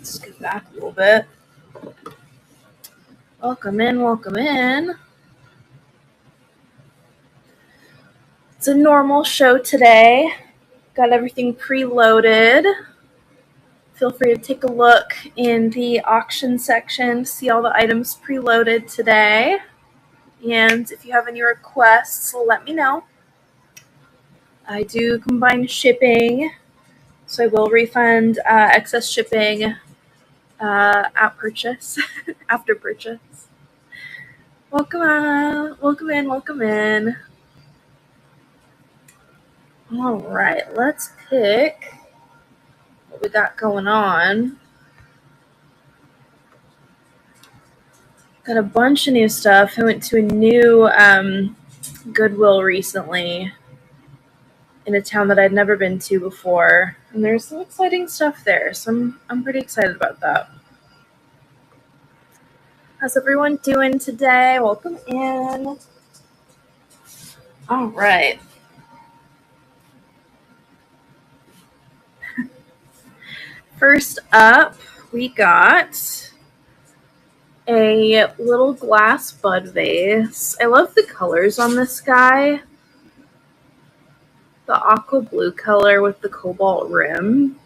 Scoot back a little bit. Welcome in, welcome in. It's a normal show today. Got everything preloaded. Feel free to take a look in the auction section to see all the items preloaded today. And if you have any requests, let me know. I do combined shipping, so I will refund excess shipping at purchase, after purchase. Welcome in, welcome in. All right, let's pick what we got going on. Got a bunch of new stuff. I went to a new Goodwill recently in a town that I'd never been to before, and there's some exciting stuff there, so I'm pretty excited about that. How's everyone doing today? Welcome in. All right. First up, we got a little glass bud vase. I love the colors on this guy. The aqua blue color with the cobalt rim.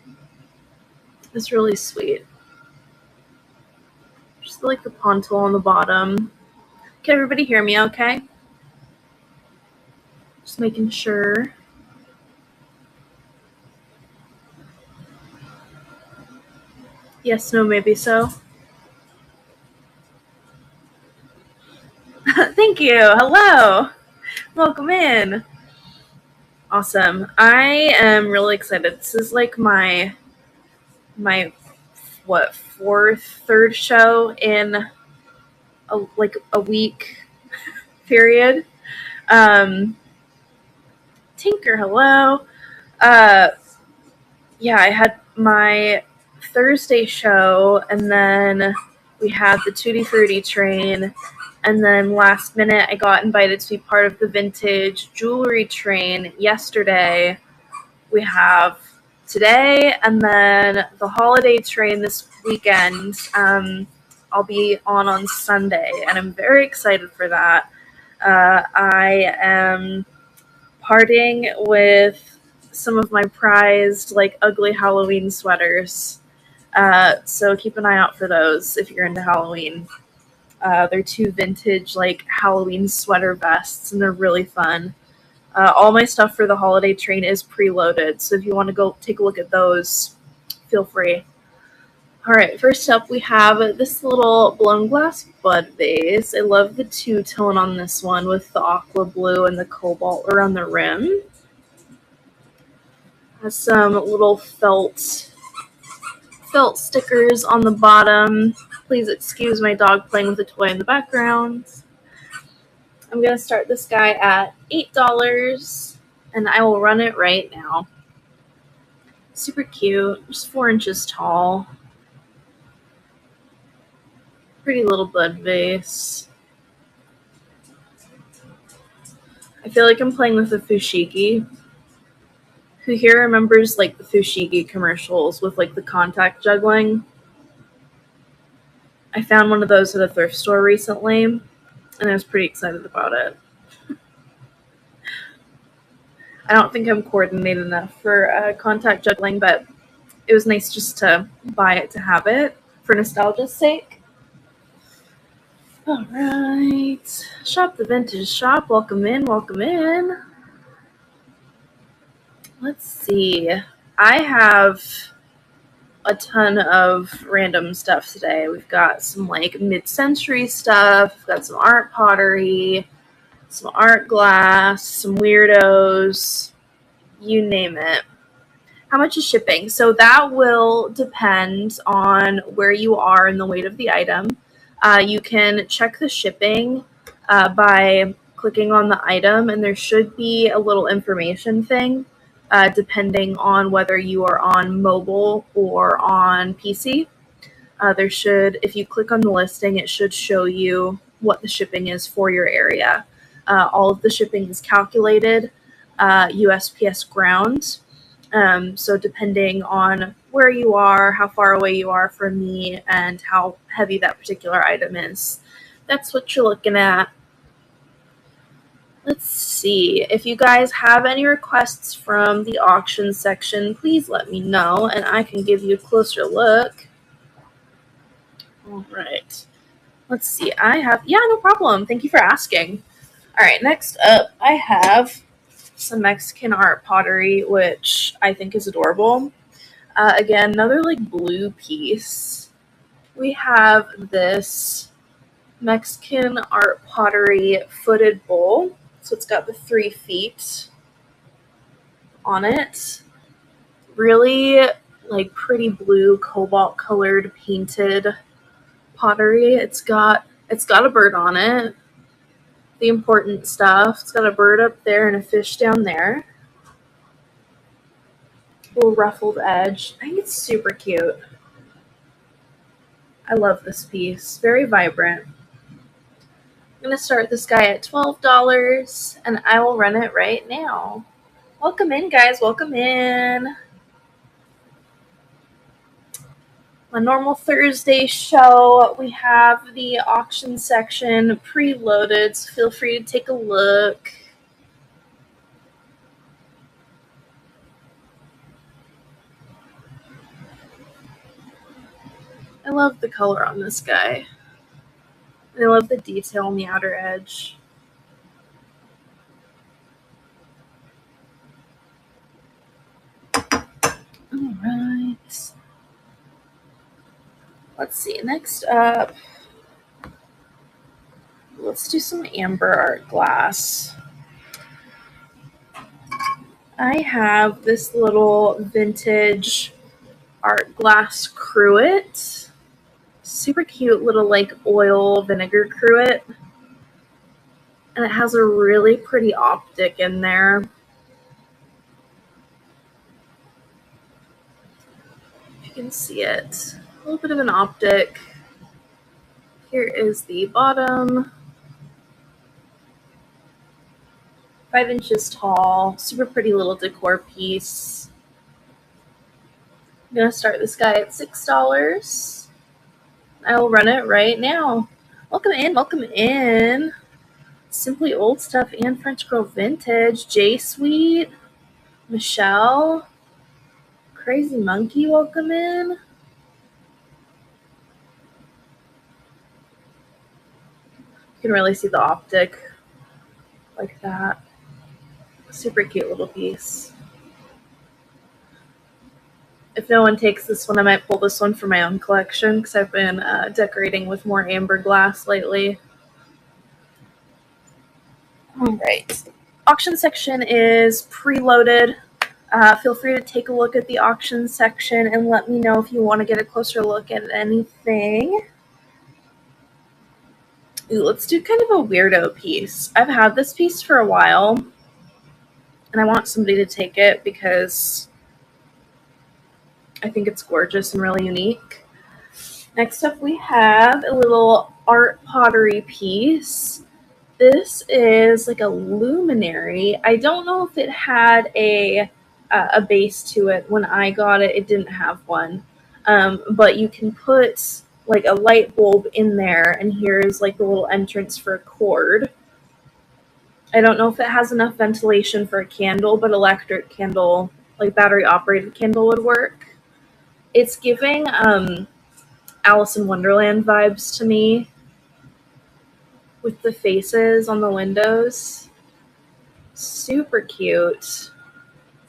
It's really sweet. Just like the pontil on the bottom. Can everybody hear me okay? Just making sure. Yes, no, maybe so. Thank you. Hello. Welcome in. Awesome. I am really excited. This is like my third show in a week period. Tinker, hello. Yeah, I had my Thursday show, and then we had the Tutti Frutti train, and then last minute I got invited to be part of the vintage jewelry train yesterday. We have today, and then the holiday train this weekend. I'll be on Sunday, and I'm very excited for that. I am parting with some of my prized, ugly Halloween sweaters. So keep an eye out for those if you're into Halloween. They're two vintage, Halloween sweater vests, and they're really fun. All my stuff for the holiday train is preloaded, so if you want to go take a look at those, feel free. All right, first up we have this little blown glass bud vase. I love the two-tone on this one with the aqua blue and the cobalt around the rim. Has some little felt stickers on the bottom. Please excuse my dog playing with a toy in the background. I'm going to start this guy at $8, and I will run it right now. Super cute, just 4 inches tall. Pretty little bud vase. I feel like I'm playing with a fushigi. Who here remembers the fushigi commercials with the contact juggling? I found one of those at a thrift store recently, and I was pretty excited about it. I don't think I'm coordinated enough for contact juggling, but it was nice just to buy it to have it for nostalgia's sake. All right. Shop the Vintage Shop. Welcome in, welcome in. Let's see. I have a ton of random stuff today. We've got some mid-century stuff. We've got some art pottery, some art glass, some weirdos, you name it. How much is shipping? So that will depend on where you are in the weight of the item. You can check the shipping by clicking on the item, and there should be a little information thing depending on whether you are on mobile or on PC. If you click on the listing, it should show you what the shipping is for your area. All of the shipping is calculated USPS ground. So depending on where you are, how far away you are from me, and how heavy that particular item is. That's what you're looking at. Let's see. If you guys have any requests from the auction section, please let me know and I can give you a closer look. All right. Let's see. No problem. Thank you for asking. All right. Next up, I have some Mexican art pottery, which I think is adorable. Again, another like blue piece. We have this Mexican art pottery footed bowl. So it's got the 3 feet on it. Really like pretty blue cobalt colored painted pottery. It's got a bird on it. The important stuff. It's got a bird up there and a fish down there. Little ruffled edge. I think it's super cute. I love this piece. Very vibrant. I'm going to start this guy at $12 and I will run it right now. Welcome in, guys. Welcome in. My normal Thursday show, we have the auction section preloaded, so feel free to take a look. I love the color on this guy. I love the detail on the outer edge. Alright. Let's see, next up, let's do some amber art glass. I have this little vintage art glass cruet. Super cute little like oil vinegar cruet. And it has a really pretty optic in there. If you can see it. A little bit of an optic. Here is the bottom. 5 inches tall. Super pretty little decor piece. I'm going to start this guy at $6. I will run it right now. Welcome in, welcome in. Simply Old Stuff and French Girl Vintage. J Sweet. Michelle. Crazy Monkey, welcome in. You can really see the optic like that. Super cute little piece. If no one takes this one, I might pull this one for my own collection because I've been decorating with more amber glass lately. All right. Auction section is preloaded. Feel free to take a look at the auction section and let me know if you want to get a closer look at anything. Ooh, let's do kind of a weirdo piece. I've had this piece for a while, and I want somebody to take it because I think it's gorgeous and really unique. Next up, we have a little art pottery piece. This is like a luminary. I don't know if it had a base to it. When I got it, it didn't have one. But you can put like a light bulb in there, and here's like the little entrance for a cord. I don't know if it has enough ventilation for a candle, but electric candle, like battery operated candle would work. It's giving Alice in Wonderland vibes to me with the faces on the windows. Super cute.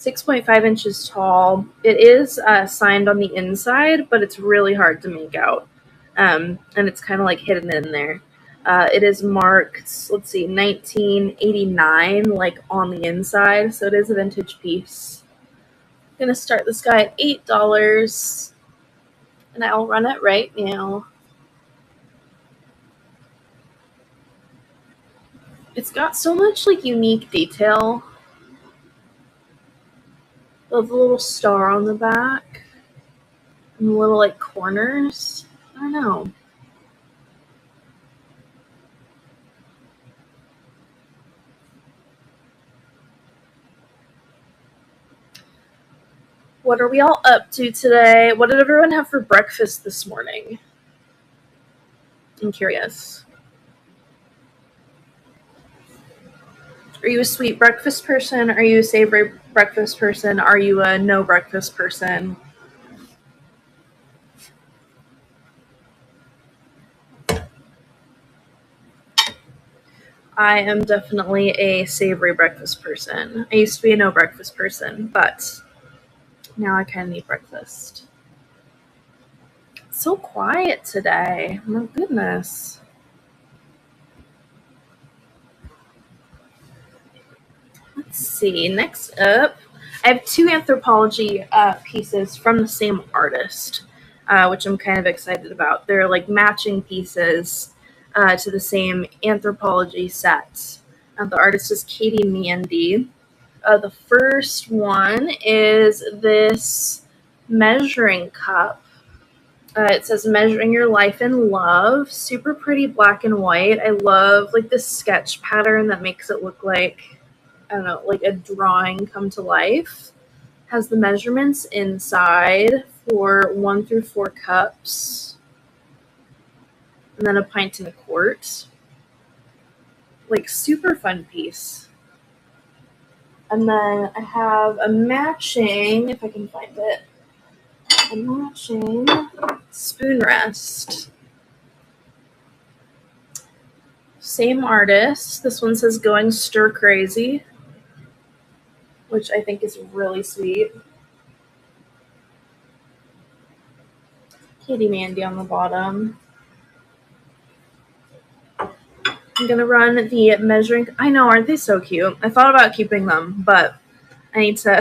6.5 inches tall. It is signed on the inside, but it's really hard to make out. And it's kind of like hidden in there. It is marked, let's see, 1989, like on the inside. So it is a vintage piece. I'm going to start this guy at $8. And I'll run it right now. It's got so much like unique detail. Love the little star on the back. And the little like corners. I don't know. What are we all up to today? What did everyone have for breakfast this morning? I'm curious. Are you a sweet breakfast person? Are you a savory breakfast person? Are you a no breakfast person? I am definitely a savory breakfast person. I used to be a no breakfast person, but now I kind of need breakfast. It's so quiet today. My goodness. Let's see. Next up, I have two anthropology pieces from the same artist, which I'm kind of excited about. They're like matching pieces to the same anthropology set. The artist is Katie Mandy. The first one is this measuring cup. It says measuring your life in love. Super pretty black and white. I love like this sketch pattern that makes it look like, I don't know, like a drawing come to life. Has the measurements inside for 1 through 4 cups. And then a pint and a quart. Like super fun piece. And then I have a matching, if I can find it, a matching spoon rest. Same artist. This one says going stir crazy, which I think is really sweet. Katie Mandy on the bottom. I'm going to run the measuring. I know, aren't they so cute? I thought about keeping them, but I need to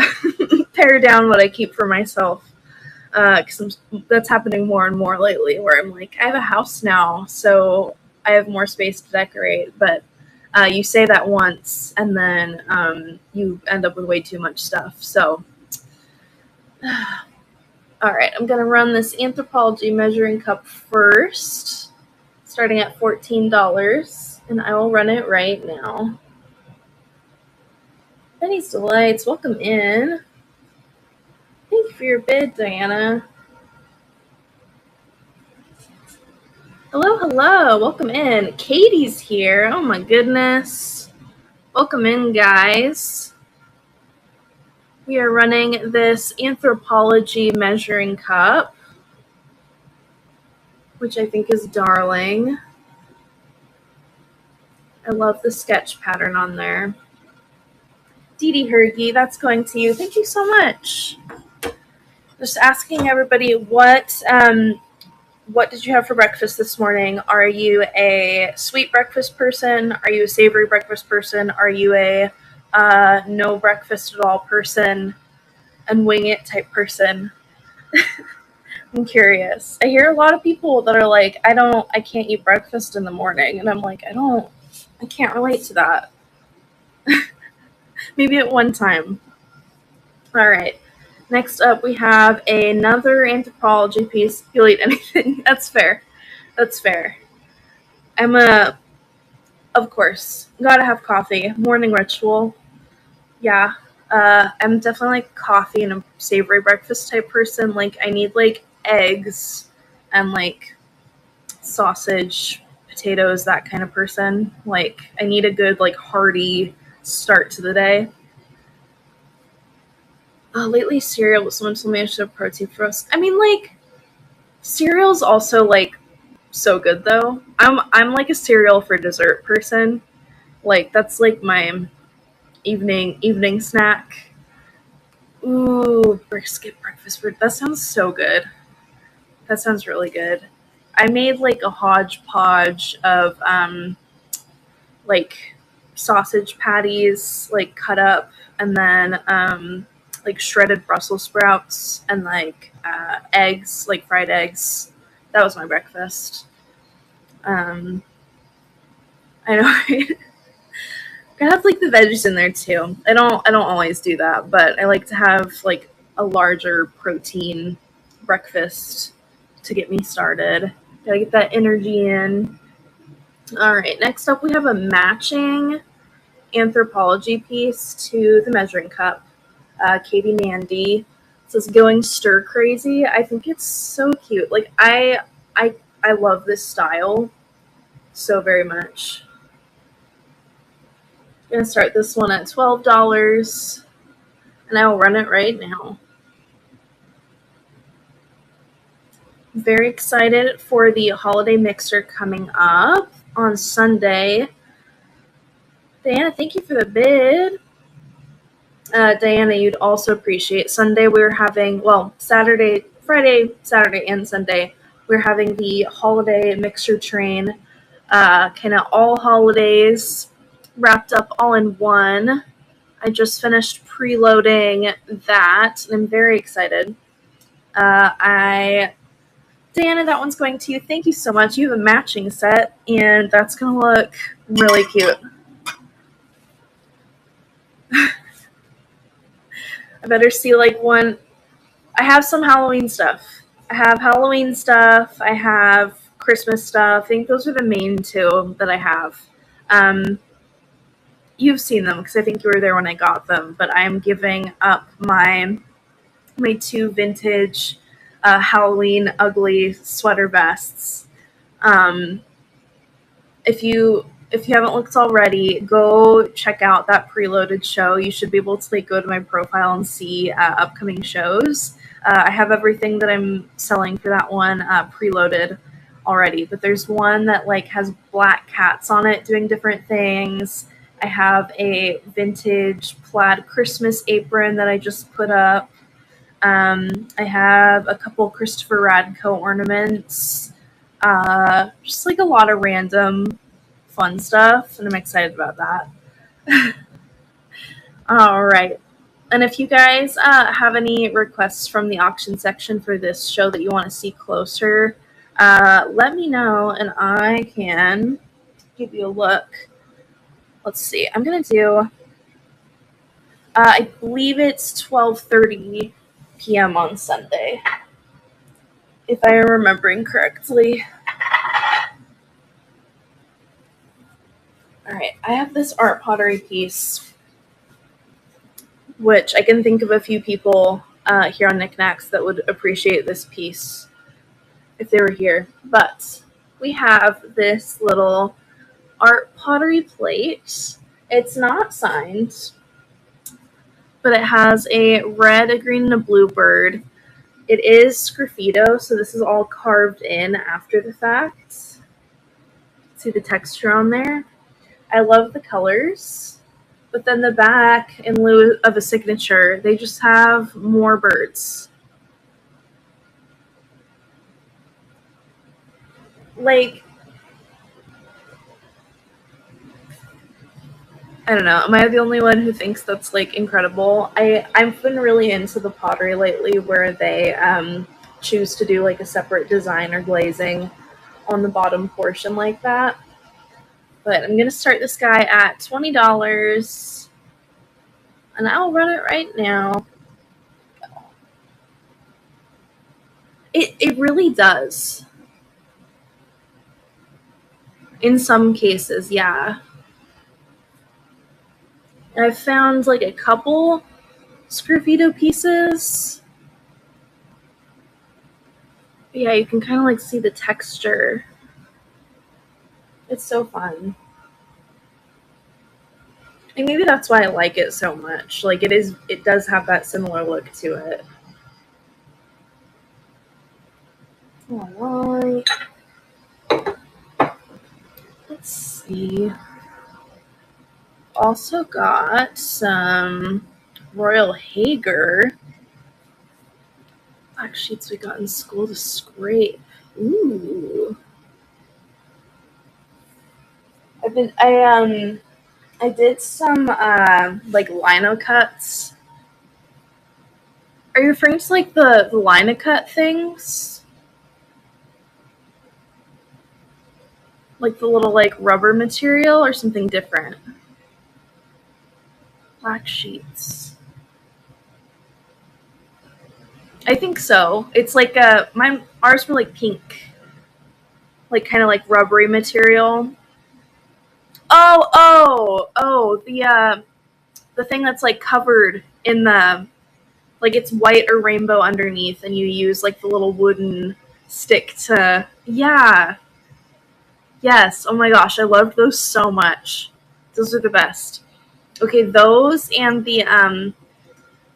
pare down what I keep for myself. Because that's happening more and more lately, where I'm like, I have a house now, so I have more space to decorate. But you say that once, and then you end up with way too much stuff. So, all right, I'm going to run this Anthropology measuring cup first, starting at $14, and I will run it right now. Benny's Delights, welcome in. Thank you for your bid, Diana. Hello, hello. Welcome in. Katie's here. Oh my goodness. Welcome in, guys. We are running this Anthropology measuring cup, which I think is darling. I love the sketch pattern on there. Dee Dee Hergy, that's going to you. Thank you so much. Just asking everybody what did you have for breakfast this morning? Are you a sweet breakfast person? Are you a savory breakfast person? Are you a no breakfast at all person and wing it type person? I'm curious. I hear a lot of people that are like, I can't eat breakfast in the morning. And I'm like, I can't relate to that. Maybe at one time. All right. Next up, we have another anthropology piece. You'll eat anything. That's fair. That's fair. Of course, gotta have coffee. Morning ritual. Yeah. I'm definitely like coffee and a savory breakfast type person. Like, I need like eggs and like sausage, potatoes, that kind of person. Like, I need a good like hearty start to the day. Lately cereal, someone told me I should have protein for us. I mean, like, cereal's also like so good though. I'm like a cereal for dessert person. Like, that's like my evening snack. Ooh, brisket breakfast food. That sounds so good. That sounds really good. I made like a hodgepodge of like sausage patties, like cut up, and then like shredded Brussels sprouts and like eggs, like fried eggs. That was my breakfast. I know, right? I have like the veggies in there too. I don't always do that, but I like to have like a larger protein breakfast to get me started. Gotta get that energy in. All right, next up we have a matching anthropology piece to the measuring cup. Katie Mandy. says going stir crazy. I think it's so cute. Like I love this style so very much. I'm gonna start this one at $12, and I'll run it right now. I'm very excited for the holiday mixer coming up on Sunday. Diana, thank you for the bid. Diana, you'd also appreciate Sunday. We're having, well, Friday, Saturday, and Sunday, we're having the holiday mixer train, kind of all holidays wrapped up all in one. I just finished preloading that, and I'm very excited. Diana, that one's going to you. Thank you so much. You have a matching set, and that's going to look really cute. I better see like one. I have some Halloween stuff. I have Halloween stuff. I have Christmas stuff. I think those are the main two that I have. You've seen them because I think you were there when I got them, but I am giving up my two vintage Halloween ugly sweater vests. If you haven't looked already, go check out that preloaded show. You should be able to like go to my profile and see upcoming shows. I have everything that I'm selling for that one preloaded already, but there's one that like has black cats on it doing different things. I have a vintage plaid Christmas apron that I just put up. I have a couple Christopher Radko ornaments. Just like a lot of random fun stuff, and I'm excited about that. All right. And if you guys have any requests from the auction section for this show that you want to see closer, let me know, and I can give you a look. Let's see. I'm going to do, I believe it's 12:30 p.m. on Sunday, if I am remembering correctly. All right. I have this art pottery piece, which I can think of a few people here on Knickknacks that would appreciate this piece if they were here. But we have this little art pottery plate. It's not signed, but it has a red, a green, and a blue bird. It is sgraffito, so this is all carved in after the fact. See the texture on there? I love the colors. But then the back, in lieu of a signature, they just have more birds. Like, I don't know. Am I the only one who thinks that's, like, incredible? I've been really into the pottery lately where they choose to do, like, a separate design or glazing on the bottom portion like that. But I'm going to start this guy at $20. And I'll run it right now. It really does. In some cases, yeah. And I've found like a couple sgraffito pieces. But yeah, you can kind of like see the texture. It's so fun. And maybe that's why I like it so much. Like it does have that similar look to it. Alright. Let's see. Also got some Royal Hager black sheets we got in school to scrape. Ooh. I did some like lino cuts. Are you referring to like the lino cut things? Like the little like rubber material or something different? Black sheets. I think so. It's like ours were like pink. Like kind of like rubbery material. Oh, the thing that's like covered in the Like it's white or rainbow underneath, and you use like the little wooden stick to, yeah. Yes. Oh my gosh, I loved those so much. Those are the best. Okay, those and the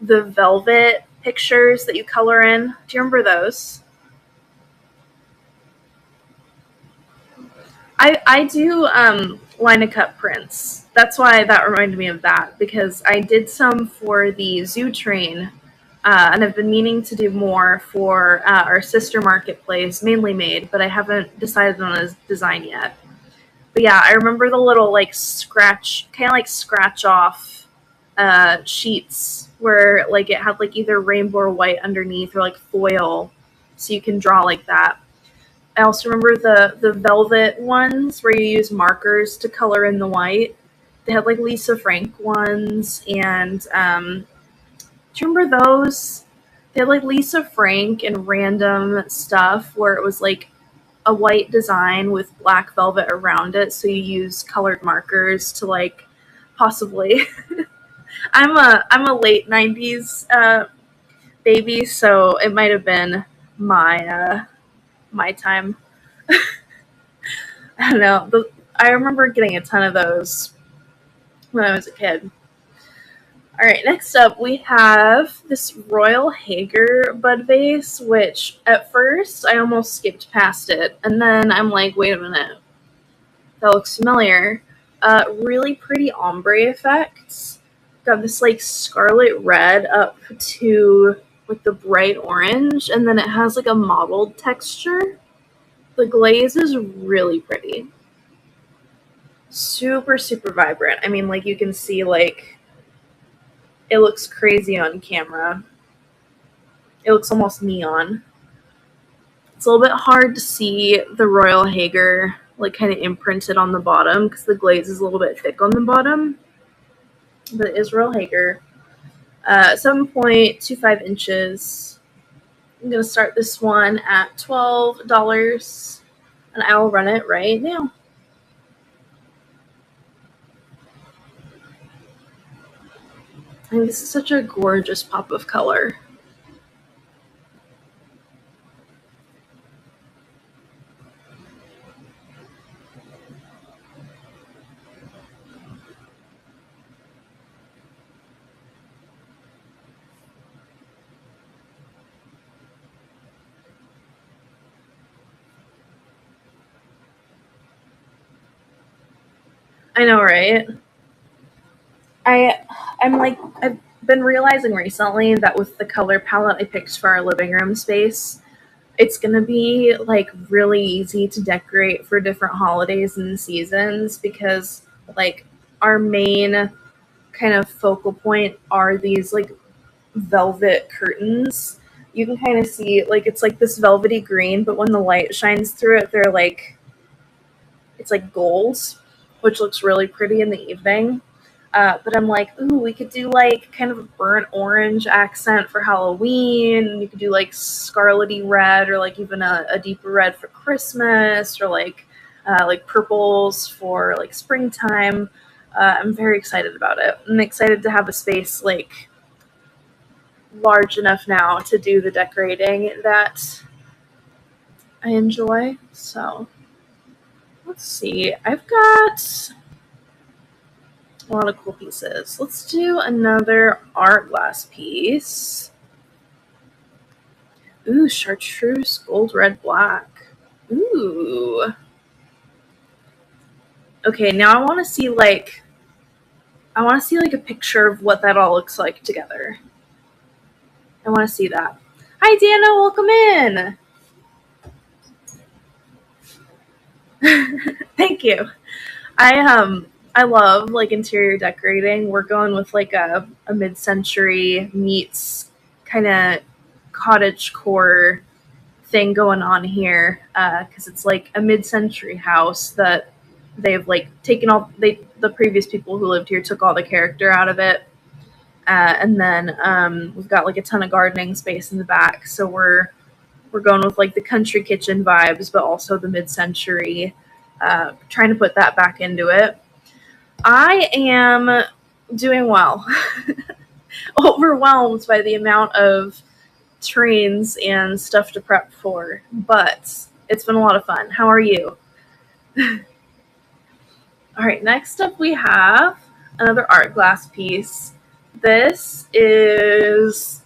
velvet pictures that you color in. Do you remember those? I do line of cut prints. That's why that reminded me of that, because I did some for the zoo train, and I've been meaning to do more for our sister marketplace, mainly made, but I haven't decided on a design yet. But yeah, I remember the little like scratch, kind of like scratch off sheets where like it had like either rainbow or white underneath, or like foil, so you can draw like that. I also remember the velvet ones where you use markers to color in the white. They had like Lisa Frank ones, and do you remember those? They had like Lisa Frank and random stuff where it was like a white design with black velvet around it, so you use colored markers to like possibly. I'm a late '90s baby, so it might have been my time. I don't know. I remember getting a ton of those when I was a kid. All right, next up we have this Royal Hager bud vase, which at first I almost skipped past it, and then I'm like, wait a minute, that looks familiar. Really pretty ombre effects. Got this like scarlet red up to like the bright orange, and then it has like a mottled texture. The glaze is really pretty. Super, super vibrant. I mean, like you can see, like it looks crazy on camera. It looks almost neon. It's a little bit hard to see the Royal Hager like kind of imprinted on the bottom because the glaze is a little bit thick on the bottom. But it is Royal Hager. 7.25 inches. I'm going to start this one at $12, and I will run it right now. I think this is such a gorgeous pop of color. I know, right? I've been realizing recently that with the color palette I picked for our living room space, it's gonna be like really easy to decorate for different holidays and seasons, because like our main kind of focal point are these like velvet curtains. You can kind of see like it's like this velvety green, but when the light shines through it, they're like it's like gold, which looks really pretty in the evening. But I'm like, ooh, we could do like kind of a burnt orange accent for Halloween. You could do like scarlety red, or like even a deeper red for Christmas, or like purples for like springtime. I'm very excited about it. I'm excited to have a space like large enough now to do the decorating that I enjoy. So let's see. I've got a lot of cool pieces. Let's do another art glass piece. Ooh, chartreuse, gold, red, black. Ooh. Okay, now I want to see like a picture of what that all looks like together. I want to see that. Hi, Dana. Welcome in. Thank you. I love like interior decorating. We're going with like a mid-century meets kind of cottage core thing going on here, because it's like a mid-century house that they've like taken all the previous people who lived here took all the character out of it, and then we've got like a ton of gardening space in the back, so we're going with like the country kitchen vibes, but also the mid-century, trying to put that back into it. I am doing well. overwhelmed by the amount of trains and stuff to prep for, but it's been a lot of fun. How are you? All right, next up we have another art glass piece. This is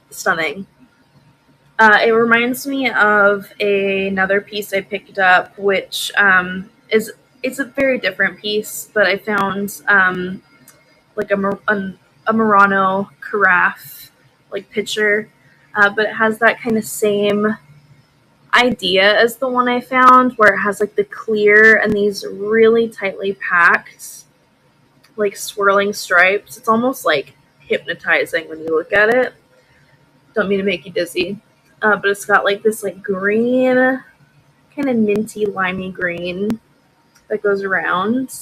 stunning. It reminds me of another piece I picked up, which is it's a very different piece, but I found like a Murano carafe like pitcher, but it has that kind of same idea as the one I found, where it has like the clear and these really tightly packed like swirling stripes. It's almost like hypnotizing when you look at it. Don't mean to make you dizzy, but it's got like this like green, kind of minty limey green that goes around.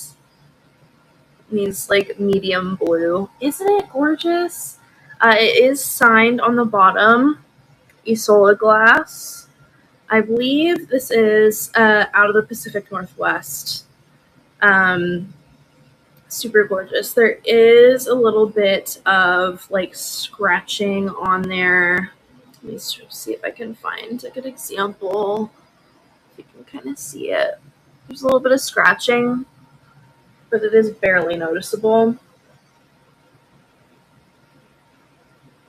These like medium blue. Isn't it gorgeous? It is signed on the bottom, Isola glass. I believe this is out of the Pacific Northwest. Super gorgeous. There is a little bit of like scratching on there. Let me see if I can find a good example. If you can kind of see it. There's a little bit of scratching, but it is barely noticeable.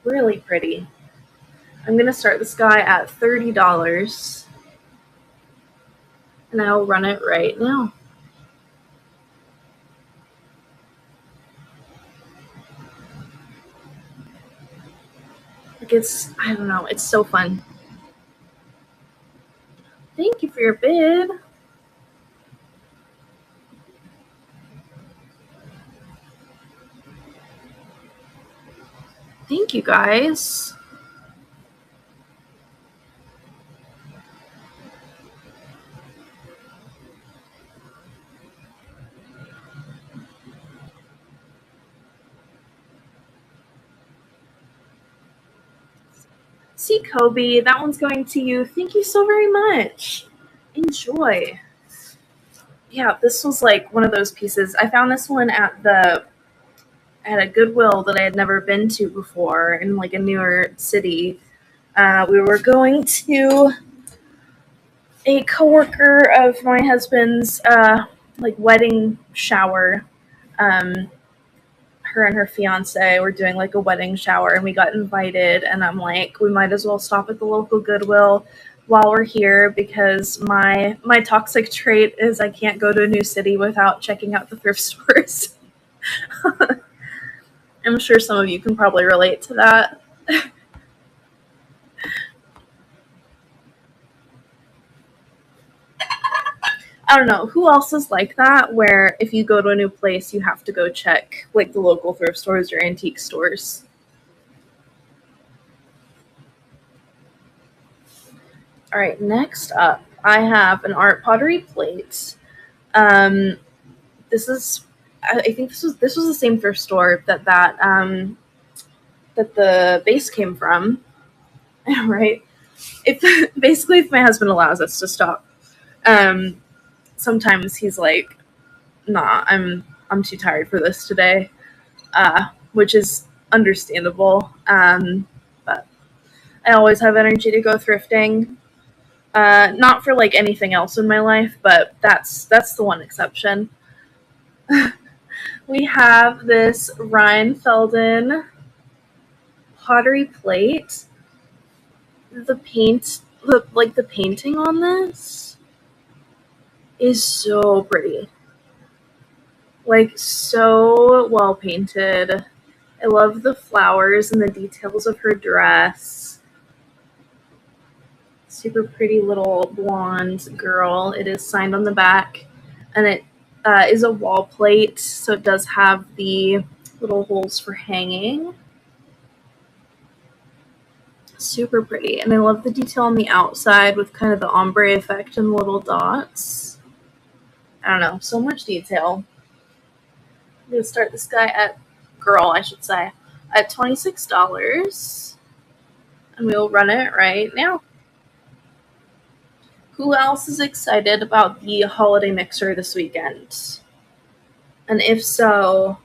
Really pretty. I'm going to start this guy at $30, and I'll run it right now. Like I don't know, it's so fun. Thank you for your bid. Thank you, guys. See, Kobe, that one's going to you. Thank you so very much. Enjoy. Yeah, this was like one of those pieces. I found this one at a Goodwill that I had never been to before in like a newer city. We were going to a coworker of my husband's like wedding shower. Her and her fiance were doing like a wedding shower, and we got invited, and I'm like, we might as well stop at the local Goodwill while we're here, because my toxic trait is I can't go to a new city without checking out the thrift stores. I'm sure some of you can probably relate to that. I don't know, who else is like that, where if you go to a new place, you have to go check like the local thrift stores or antique stores? All right, next up, I have an art pottery plate. This is, I think this was the same thrift store that the base came from, right? If my husband allows us to stop, sometimes he's like, "Nah, I'm too tired for this today," which is understandable. But I always have energy to go thrifting. Not for like anything else in my life, but that's the one exception. We have this Rheinfelden pottery plate. The painting on this is so pretty. Like, so well painted. I love the flowers and the details of her dress. Super pretty little blonde girl. It is signed on the back, and it is a wall plate, so it does have the little holes for hanging. Super pretty, and I love the detail on the outside with kind of the ombre effect and little dots. I don't know, so much detail. I'm going to start this guy at $26, and we'll run it right now. Who else is excited about the holiday mixer this weekend? And if so,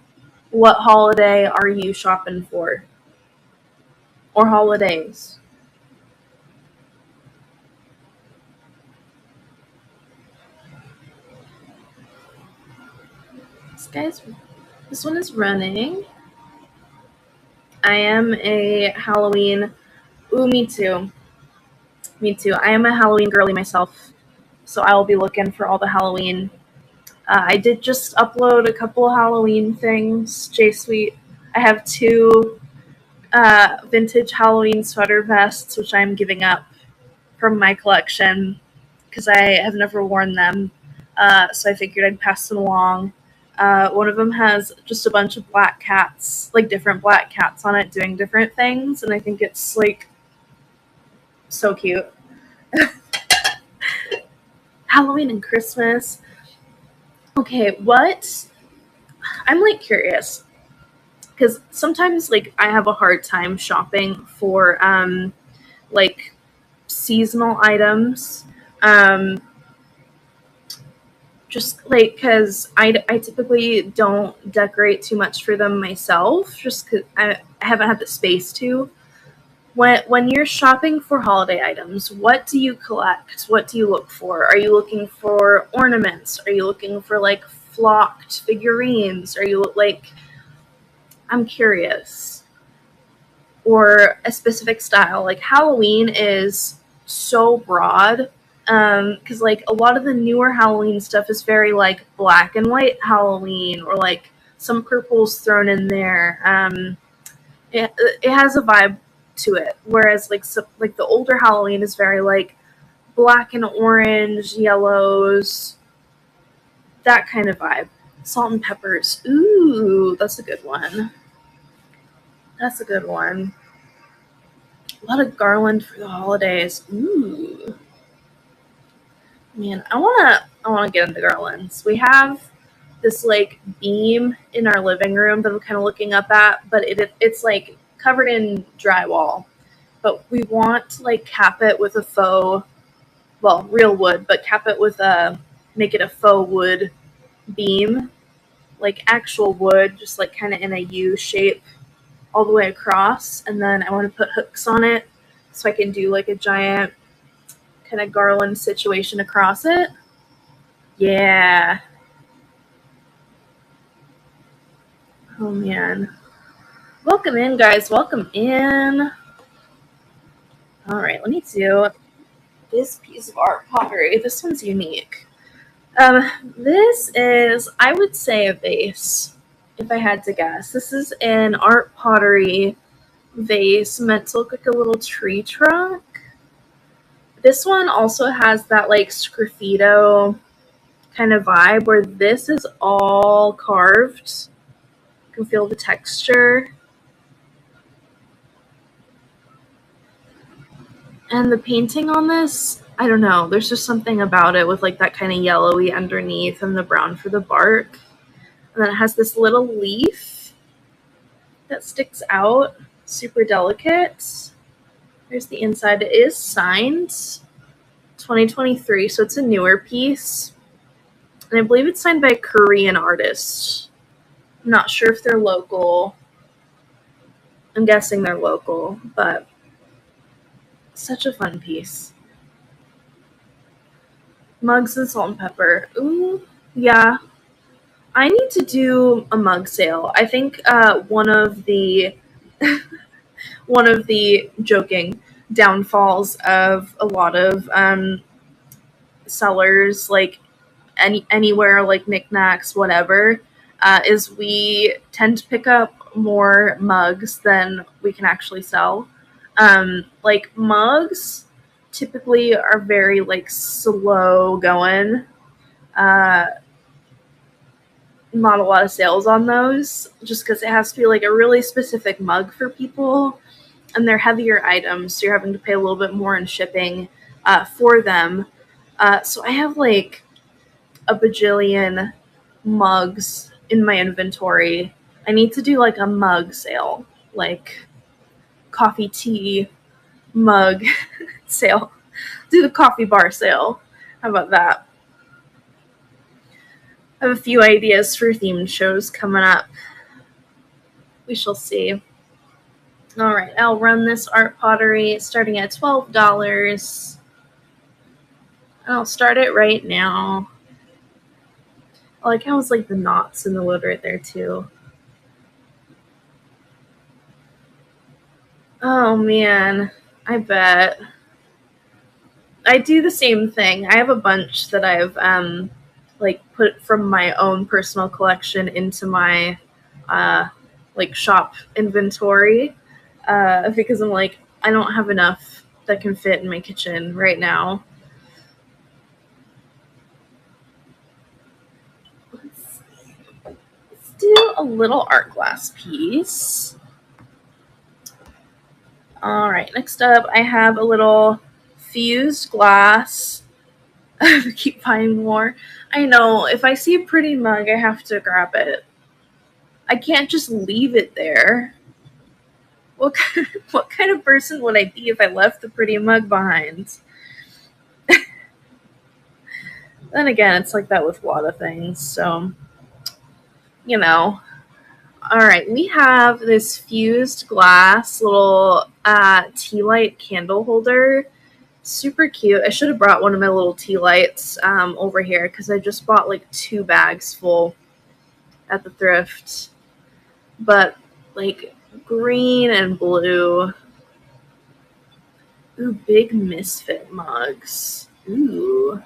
what holiday are you shopping for? or holidays? Guys, this one is running. I am a Halloween. Ooh, me too. Me too. I am a Halloween girly myself, so I will be looking for all the Halloween. I did just upload a couple of Halloween things. J Sweet. I have two vintage Halloween sweater vests, which I'm giving up from my collection because I have never worn them. So I figured I'd pass them along. One of them has just a bunch of black cats, like different black cats on it doing different things, and I think it's like so cute. Halloween and Christmas. Okay, what? I'm like curious because sometimes like I have a hard time shopping for like seasonal items. Um, just like because I typically don't decorate too much for them myself, just because I haven't had the space to. When you're shopping for holiday items, what do you collect? What do you look for? Are you looking for ornaments? Are you looking for like flocked figurines? Are you like, I'm curious. Or a specific style? Like Halloween is so broad because like a lot of the newer Halloween stuff is very like black and white Halloween or like some purples thrown in there. It has a vibe to it, whereas like the older Halloween is very like black and orange, yellows, that kind of vibe. Salt and peppers. Ooh, that's a good one. That's a good one. A lot of garland for the holidays. Ooh, man, I wanna get into garlands. We have this like beam in our living room that I'm kind of looking up at, but it's like covered in drywall. But we want to like cap it with a faux, well, real wood, but cap it with a make it a faux wood beam, like actual wood, just like kind of in a U shape all the way across. And then I want to put hooks on it so I can do like a giant kind of garland situation across it. Yeah. Oh man. Welcome in, guys. Welcome in. All right, let me do this piece of art pottery. This one's unique. This is, I would say, a vase, if I had to guess. This is an art pottery vase meant to look like a little tree trunk. This one also has that like sgraffito kind of vibe where this is all carved. You can feel the texture. And the painting on this, I don't know, there's just something about it with like that kind of yellowy underneath and the brown for the bark. And then it has this little leaf that sticks out, super delicate. There's the inside. It is signed 2023, so it's a newer piece. And I believe it's signed by a Korean artist. I'm not sure if they're local. I'm guessing they're local, but such a fun piece. Mugs and salt and pepper. Ooh, yeah. I need to do a mug sale. I think one of the one of the joking downfalls of a lot of sellers, like anywhere, like knickknacks, whatever, is we tend to pick up more mugs than we can actually sell. Like mugs typically are very like slow going. Uh, Not a lot of sales on those, just because it has to be like a really specific mug for people, and they're heavier items, so you're having to pay a little bit more in shipping for them. So I have like a bajillion mugs in my inventory. I need to do like a mug sale, like coffee tea mug sale. Do the coffee bar sale. How about that? I have a few ideas for themed shows coming up. We shall see. All right, I'll run this art pottery starting at $12. I'll start it right now. I like how it's like the knots in the wood right there too. Oh man, I bet. I do the same thing. I have a bunch that I've like put from my own personal collection into my like shop inventory because I'm like I don't have enough that can fit in my kitchen right now. Let's do a little art glass piece. All right, next up I have a little fused glass. I keep buying more. I know, if I see a pretty mug, I have to grab it. I can't just leave it there. What kind of person would I be if I left the pretty mug behind? Then again, it's like that with a lot of things, so, you know. Alright, we have this fused glass little tea light candle holder. Super cute. I should have brought one of my little tea lights over here because I just bought like 2 bags full at the thrift. But like green and blue. Ooh, big misfit mugs. Ooh.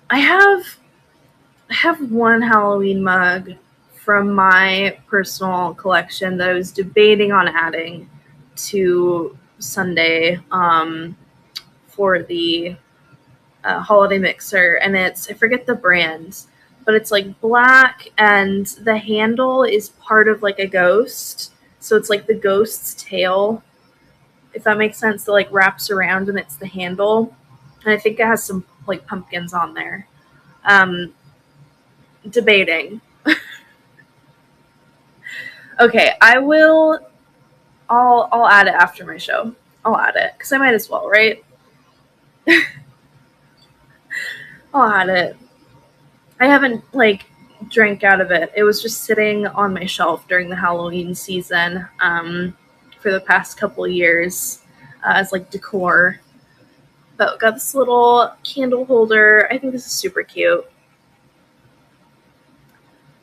I have one Halloween mug from my personal collection that I was debating on adding to Sunday for the holiday mixer, and I forget the brand, but it's like black, and the handle is part of like a ghost, so it's like the ghost's tail, if that makes sense. That like wraps around, and it's the handle, and I think it has some like pumpkins on there. Um, Debating. Okay, I will. I'll add it after my show. I'll add it because I might as well, right? I'll add it. I haven't like drank out of it. It was just sitting on my shelf during the Halloween season for the past couple of years as like decor. But got this little candle holder. I think this is super cute.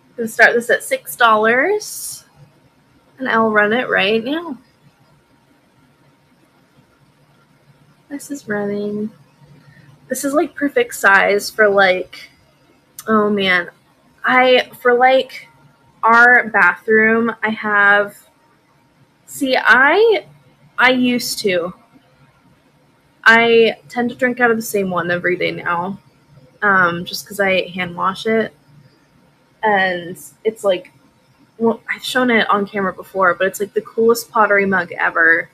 I'm gonna start this at $6, and I'll run it right now. This is running. This is like perfect size for like, oh man, I for like our bathroom. I have. See, I used to. I tend to drink out of the same one every day now, just because I hand wash it, and it's like, well, I've shown it on camera before, but it's like the coolest pottery mug ever.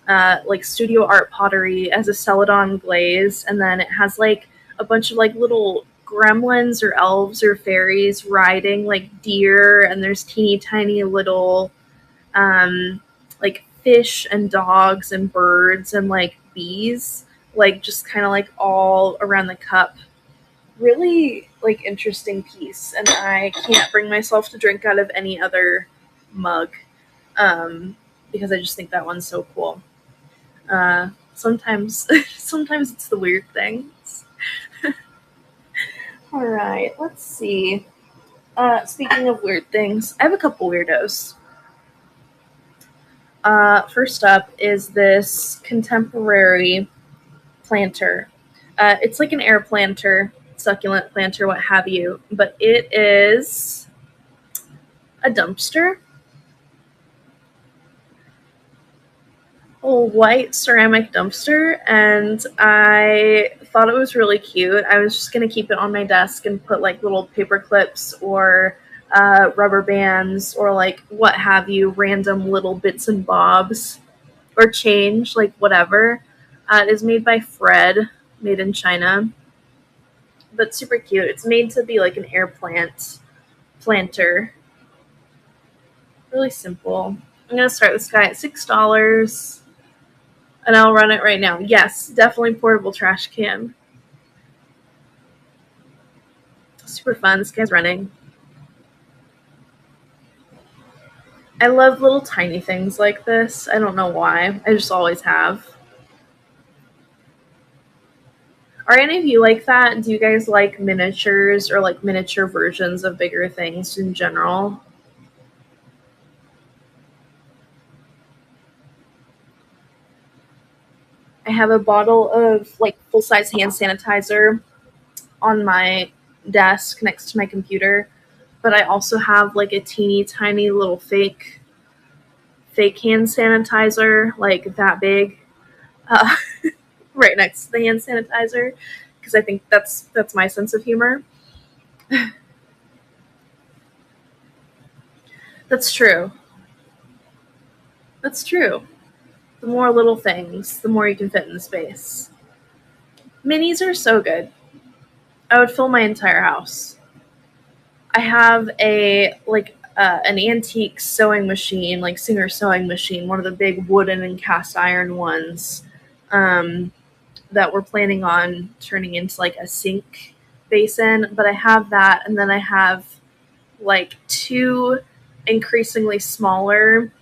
Like studio art pottery as a celadon glaze, and then it has like a bunch of like little gremlins or elves or fairies riding like deer, and there's teeny tiny little like fish and dogs and birds and like bees, like just kind of like all around the cup. Really like interesting piece, and I can't bring myself to drink out of any other mug because I just think that one's so cool. Sometimes sometimes it's the weird things. All right, let's see. Speaking of weird things, I have a couple weirdos. First up is this contemporary planter. It's like an air planter, succulent planter, what have you, but it is a dumpster. A white ceramic dumpster, and I thought it was really cute. I was just going to keep it on my desk and put like little paper clips or rubber bands or like what have you, random little bits and bobs or change, like whatever. It is made by Fred, made in China, but super cute. It's made to be like an air planter. Really simple. I'm gonna start this guy at $6, and I'll run it right now. Yes, definitely portable trash can. Super fun. This guy's running. I love little tiny things like this. I don't know why. I just always have. Are any of you like that? Do you guys like miniatures or like miniature versions of bigger things in general? I have a bottle of like full size hand sanitizer on my desk next to my computer, but I also have like a teeny tiny little fake hand sanitizer, like that big, uh, right next to the hand sanitizer, because I think that's my sense of humor. That's true. That's true. The more little things, the more you can fit in the space. Minis are so good. I would fill my entire house. I have an antique sewing machine, like Singer sewing machine, one of the big wooden and cast iron ones, um, that we're planning on turning into like a sink basin. But I have that, and then I have like two increasingly smaller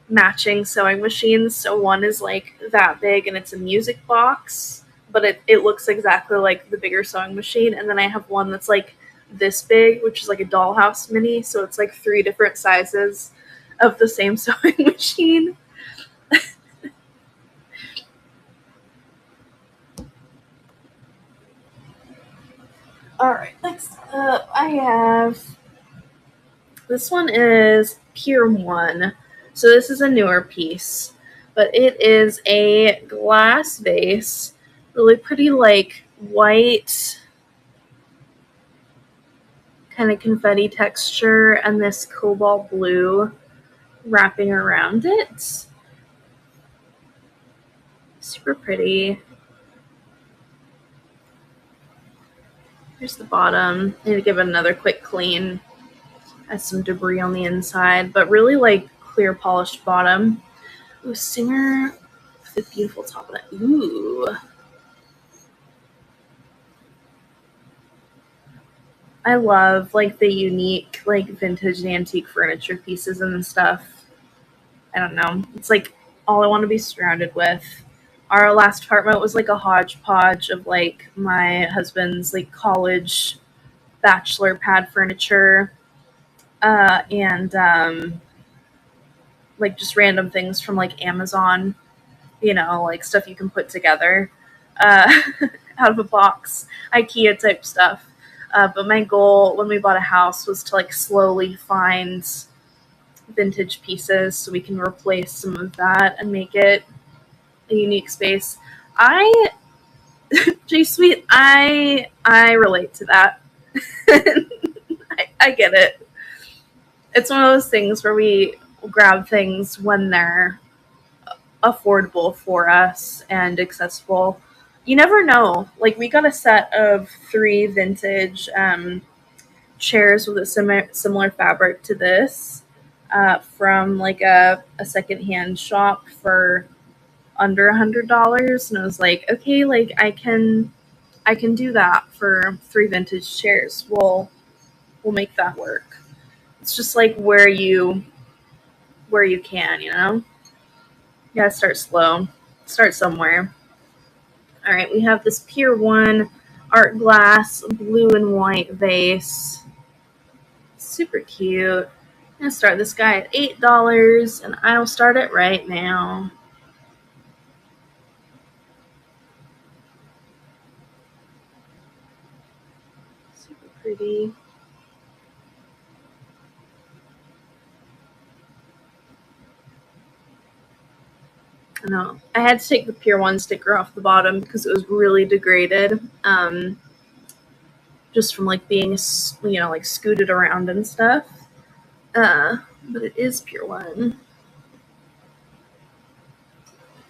matching sewing machines. So one is like that big and it's a music box, but it looks exactly like the bigger sewing machine. And then I have one that's like this big, which is like a dollhouse mini. So it's like three different sizes of the same sewing machine. All right, next up, I have this one is Pier 1. So this is a newer piece, but it is a glass vase, really pretty, like white kind of confetti texture, and this cobalt blue wrapping around it. Super pretty. Here's the bottom. Need to give it another quick clean. Has some debris on the inside, but really like clear polished bottom. Ooh, Singer with a beautiful top of that. Ooh. I love like the unique like vintage and antique furniture pieces and stuff. I don't know. It's like all I want to be surrounded with. Our last apartment was like a hodgepodge of like my husband's like college bachelor pad furniture, and like just random things from like Amazon, like stuff you can put together, uh, out of a box, IKEA type stuff. But my goal when we bought a house was to like slowly find vintage pieces so we can replace some of that and make it a unique space. I J Sweet, I relate to that. I get it. It's one of those things where we grab things when they're affordable for us and accessible. You never know. Like we got a set of three vintage chairs with a similar fabric to this, from like a secondhand shop for under $100, and I was like, okay, like I can do that for three vintage chairs. We'll make that work. It's just like where you can, You gotta start slow. Start somewhere. All right, we have this Pier 1 art glass blue and white vase. Super cute. I'm gonna start this guy at $8, and I'll start it right now. Super pretty. I know. I had to take the Pier 1 sticker off the bottom because it was really degraded. Just from like being, like scooted around and stuff. But it is Pier 1.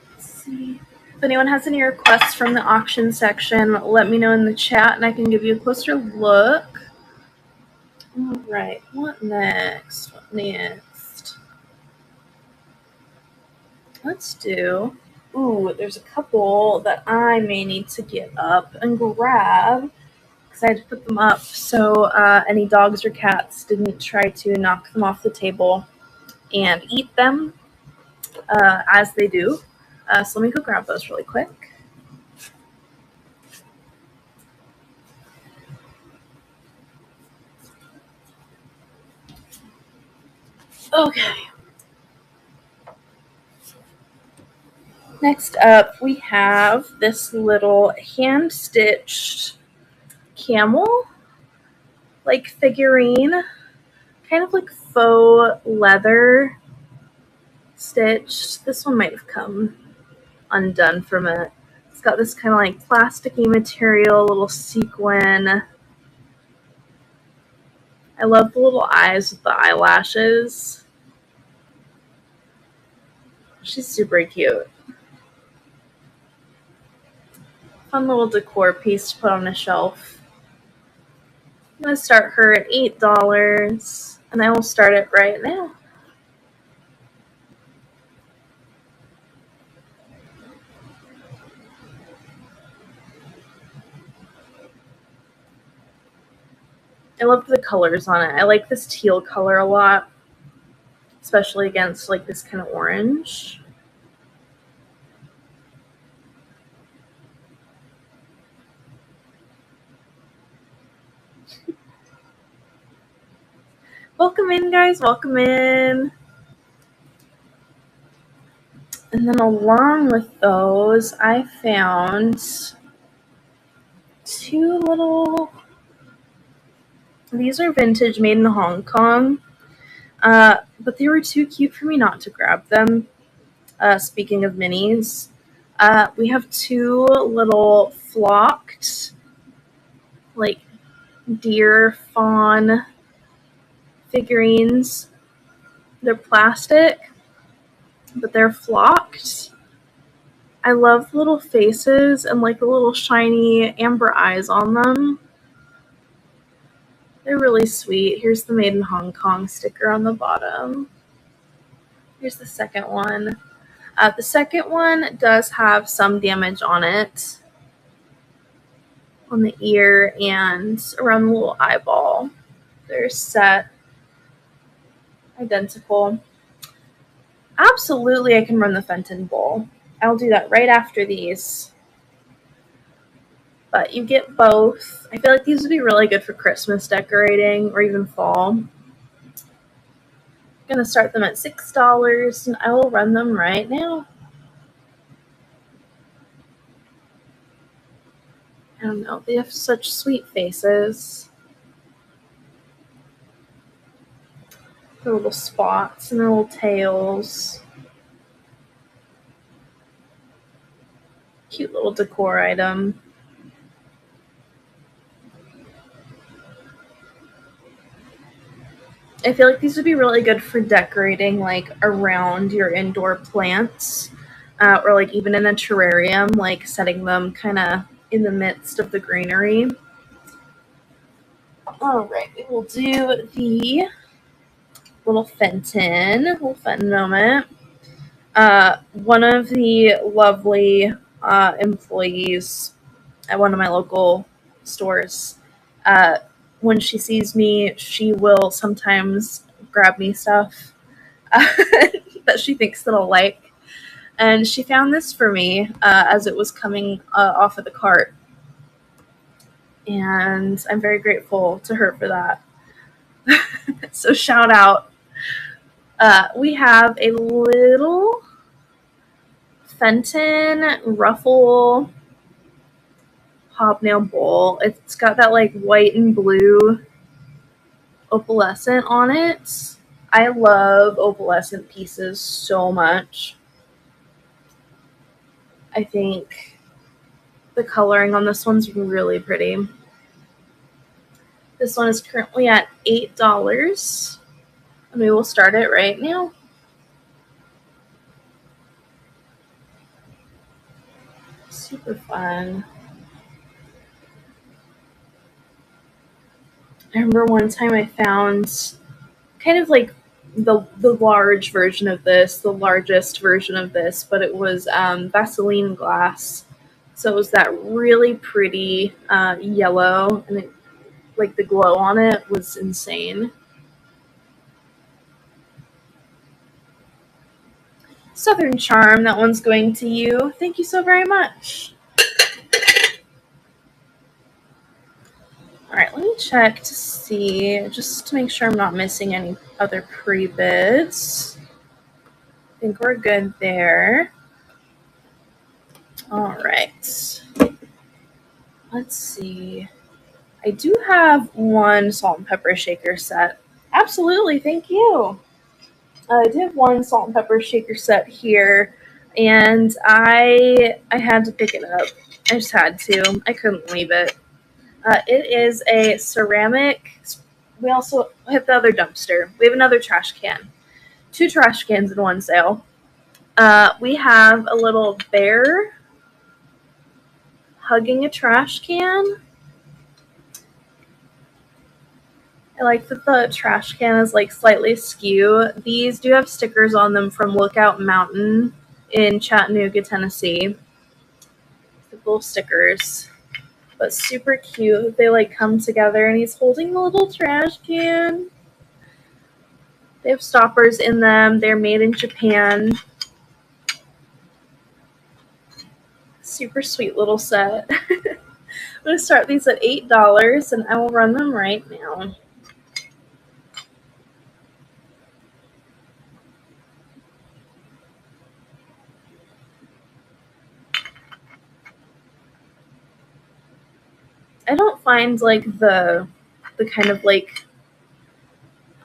Let's see. If anyone has any requests from the auction section, let me know in the chat and I can give you a closer look. All right, what next? Let's do. Ooh, there's a couple that I may need to get up and grab because I had to put them up so any dogs or cats didn't try to knock them off the table. and eat them as they do. So let me go grab those really quick. Okay. Next up, we have this little hand-stitched camel like figurine, kind of like faux leather stitched. This one might have come undone from it. It's got this kind of like plasticky material, little sequin. I love the little eyes with the eyelashes. She's super cute. Fun little decor piece to put on a shelf. I'm going to start her at $8, and I will start it right now. I love the colors on it. I like this teal color a lot, especially against like this kind of orange. Welcome in, guys. Welcome in. And then along with those, I found two little... These are vintage, made in Hong Kong. But they were too cute for me not to grab them. Speaking of minis, we have two little flocked, like, deer fawn figurines. They're plastic, but they're flocked. I love the little faces and like the little shiny amber eyes on them. They're really sweet. Here's the Made in Hong Kong sticker on the bottom. Here's the second one. The second one does have some damage on it, on the ear and around the little eyeball. They're set identical. Absolutely, I can run the Fenton bowl. I'll do that right after these. But you get both. I feel like these would be really good for Christmas decorating or even fall. I'm going to start them at $6, and I will run them right now. I don't know. They have such sweet faces. Their little spots and their little tails. Cute little decor item. I feel like these would be really good for decorating like around your indoor plants, or like even in a terrarium, like setting them kind of in the midst of the greenery. All right, we will do the little Fenton moment. One of the lovely employees at one of my local stores, when she sees me, she will sometimes grab me stuff that she thinks that I'll like. And she found this for me as it was coming off of the cart. And I'm very grateful to her for that. So shout out. We have a little Fenton ruffle hobnail bowl. It's got that like white and blue opalescent on it. I love opalescent pieces so much. I think the coloring on this one's really pretty. This one is currently at $8, and we will start it right now. Super fun. I remember one time I found kind of like the large version of this, the largest version of this, but it was Vaseline glass. So it was that really pretty yellow, and it, like the glow on it was insane. Southern Charm, that one's going to you. Thank you so very much. All right, let me check to see, just to make sure I'm not missing any other pre-bids. I think we're good there. All right. Let's see. I do have one salt and pepper shaker set. Absolutely, thank you. I do have one salt and pepper shaker set here, and I had to pick it up. I just had to. I couldn't leave it. It is a ceramic. We also have the other dumpster. We have another trash can. 2 trash cans in one sale. We have a little bear hugging a trash can. I like that the trash can is like slightly askew. These do have stickers on them from Lookout Mountain in Chattanooga, Tennessee. The little stickers. But super cute. They like come together and he's holding the little trash can. They have stoppers in them. They're made in Japan. Super sweet little set. I'm going to start these at $8 and I will run them right now. I don't find like the kind of like,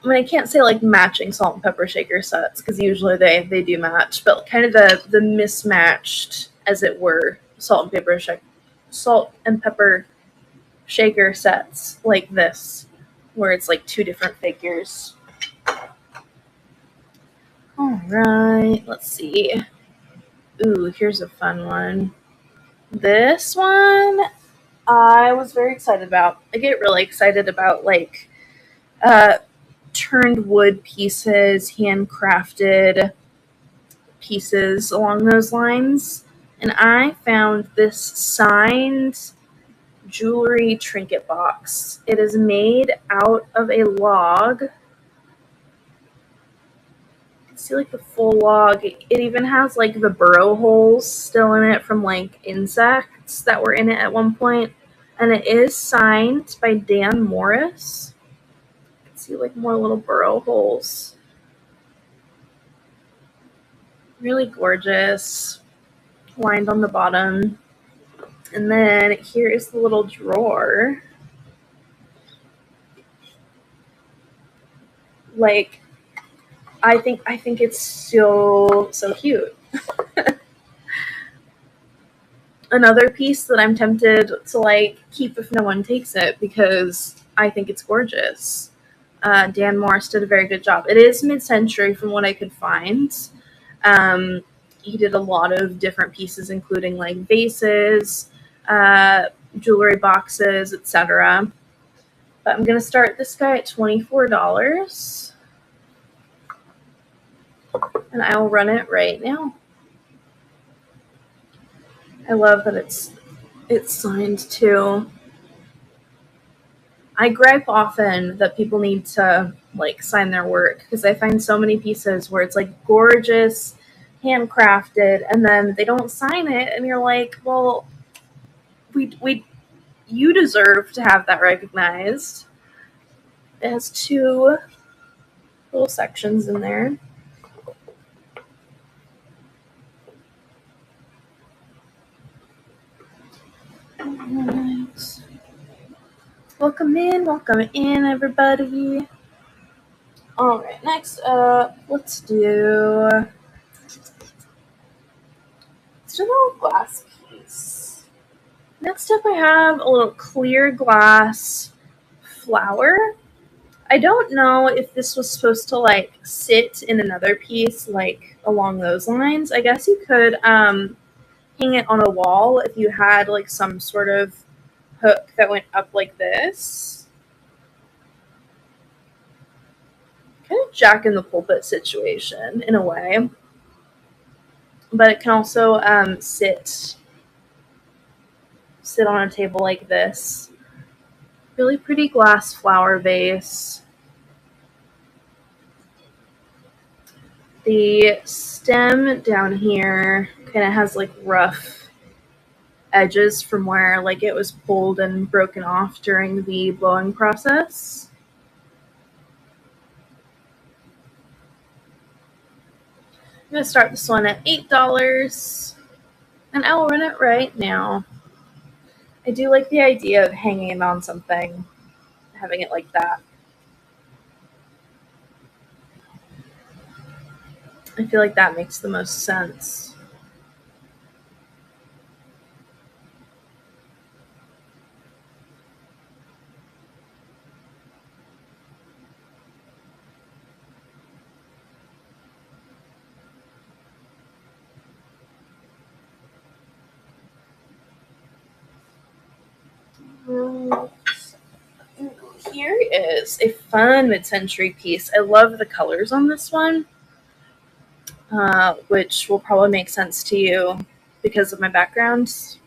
I mean, I can't say like matching salt and pepper shaker sets because usually they do match, but kind of the mismatched, as it were, salt and pepper shaker sets like this, where it's like 2 different figures. All right, let's see. Ooh, here's a fun one. This one I was very excited about. I get really excited about like turned wood pieces, handcrafted pieces along those lines. And I found this signed jewelry trinket box. It is made out of a log. You can see like the full log. It even has like the burrow holes still in it from like insects that were in it at one point. And it is signed by Dan Morris. You can see like more little burrow holes. Really gorgeous. Lined on the bottom. And then here is the little drawer. Like, I think it's so cute. Another piece that I'm tempted to like keep if no one takes it because I think it's gorgeous. Dan Morris did a very good job. It is mid-century from what I could find. He did a lot of different pieces, including like vases, jewelry boxes, etc. But I'm gonna start this guy at $24, and I will run it right now. I love that it's signed too. I gripe often that people need to like sign their work because I find so many pieces where it's like gorgeous, handcrafted, and then they don't sign it, and you're like, well, you deserve to have that recognized. It has 2 little sections in there. Alright. Welcome in, everybody. Alright, next up, let's do a little glass piece. Next up, I have a little clear glass flower. I don't know if this was supposed to like sit in another piece, like along those lines. I guess you could hang it on a wall if you had like some sort of hook that went up like this. Kind of Jack in the Pulpit situation in a way. But it can also sit on a table like this. Really pretty glass flower vase. The stem down here kind of has like rough edges from where like it was pulled and broken off during the blowing process. I'm going to start this one at $8, and I will run it right now. I do like the idea of hanging it on something, having it like that. I feel like that makes the most sense. Here is a fun mid-century piece. I love the colors on this one, which will probably make sense to you because of my background.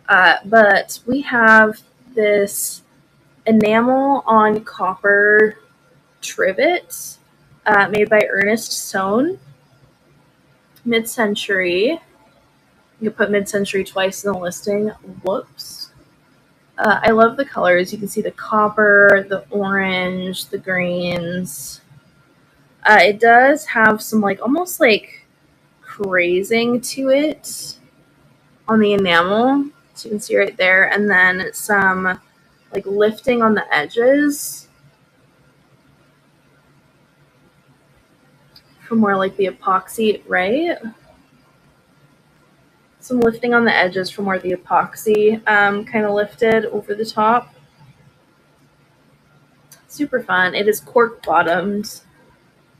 But we have this enamel on copper trivet made by Ernest Sohn, mid-century. You can put mid-century twice in the listing. Whoops. I love the colors. You can see the copper, the orange, the greens. It does have some like almost like crazing to it on the enamel. So you can see right there. And then some like lifting on the edges from where like the epoxy, right? Some lifting on the edges from where the epoxy kind of lifted over the top. Super fun. It is cork bottomed,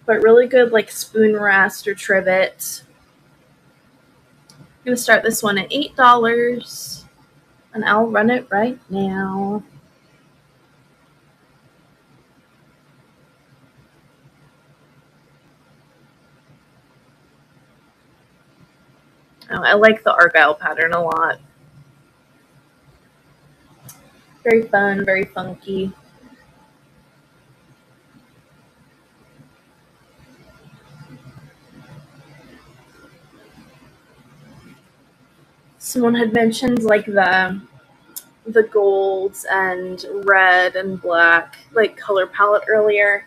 but really good like spoon rest or trivet. I'm going to start this one at $8, and I'll run it right now. Oh, I like the Argyle pattern a lot. Very fun, very funky. Someone had mentioned like the golds and red and black like color palette earlier.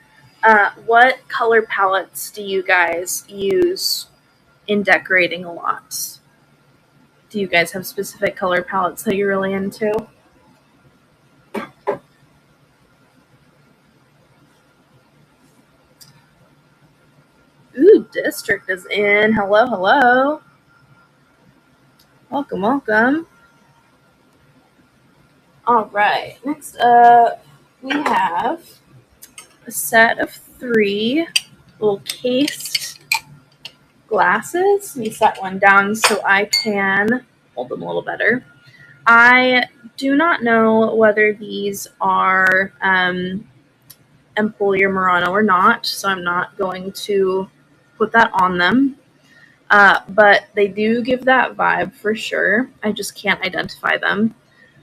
What color palettes do you guys use in decorating a lot? Do you guys have specific color palettes that you're really into? Ooh, District is in. Hello, hello. Welcome, welcome. All right, next up we have a set of 3 little cased glasses. Let me set one down so I can hold them a little better. I do not know whether these are Empoli or Murano or not, so I'm not going to put that on them. But they do give that vibe for sure. I just can't identify them.